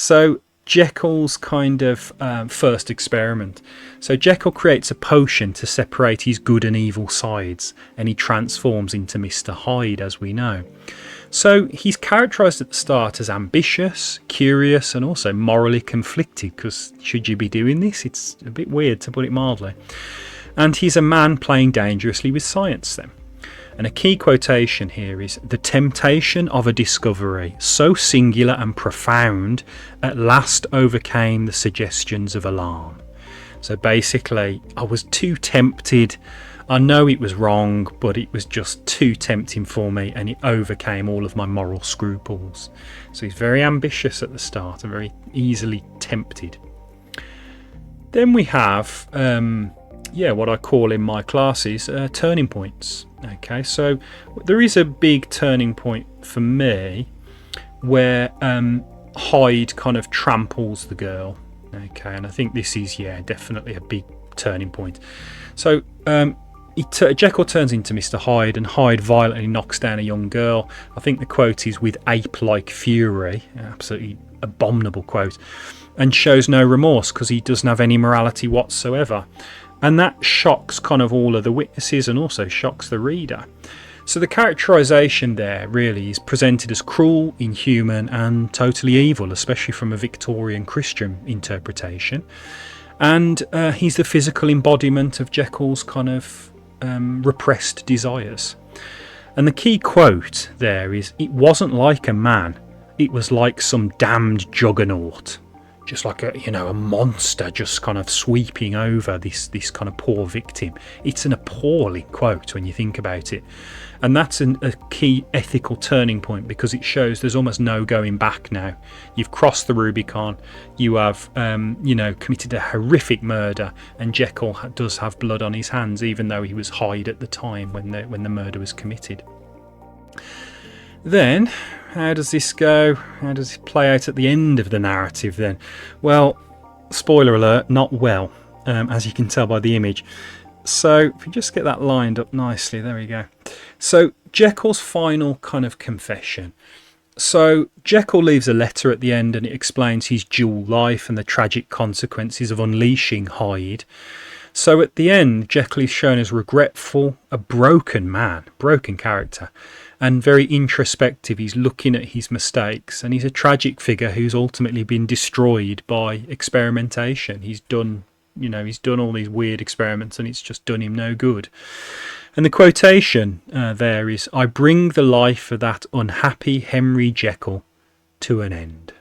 So Jekyll's kind of first experiment. So Jekyll creates a potion to separate his good and evil sides, and he transforms into Mr. Hyde, as we know. So he's characterised at the start as ambitious, curious, and also morally conflicted, because should you be doing this? It's a bit weird, to put it mildly. And he's a man playing dangerously with science then. And a key quotation here is, "The temptation of a discovery so singular and profound at last overcame the suggestions of alarm." So basically, I was too tempted. I know it was wrong, but it was just too tempting for me, and it overcame all of my moral scruples. So he's very ambitious at the start and very easily tempted. Then we have what I call in my classes turning points. Okay, so there is a big turning point for me where Hyde kind of tramples the girl. Okay, and I think this is definitely a big turning point. So Jekyll turns into Mr. Hyde, and Hyde violently knocks down a young girl. I think the quote is "with ape-like fury," absolutely abominable quote, and shows no remorse because he doesn't have any morality whatsoever. And that shocks kind of all of the witnesses and also shocks the reader. So the characterisation there really is presented as cruel, inhuman and totally evil, especially from a Victorian Christian interpretation. And he's the physical embodiment of Jekyll's kind of repressed desires. And the key quote there is, "It wasn't like a man, it was like some damned juggernaut." Just like a monster just kind of sweeping over this kind of poor victim. It's an appalling quote when you think about it. And that's a key ethical turning point, because it shows there's almost no going back now. You've crossed the Rubicon. You have, committed a horrific murder, and Jekyll does have blood on his hands, even though he was Hyde at the time when the murder was committed. Then, how does this go? How does it play out at the end of the narrative then? Well, spoiler alert, not well, as you can tell by the image. So if we just get that lined up nicely, there we go. So Jekyll's final kind of confession. So Jekyll leaves a letter at the end, and it explains his dual life and the tragic consequences of unleashing Hyde. So at the end, Jekyll is shown as regretful, a broken man, broken character, and very introspective. He's looking at his mistakes, and he's a tragic figure who's ultimately been destroyed by experimentation. He's done all these weird experiments, and it's just done him no good. And the quotation there is, "I bring the life of that unhappy Henry Jekyll to an end."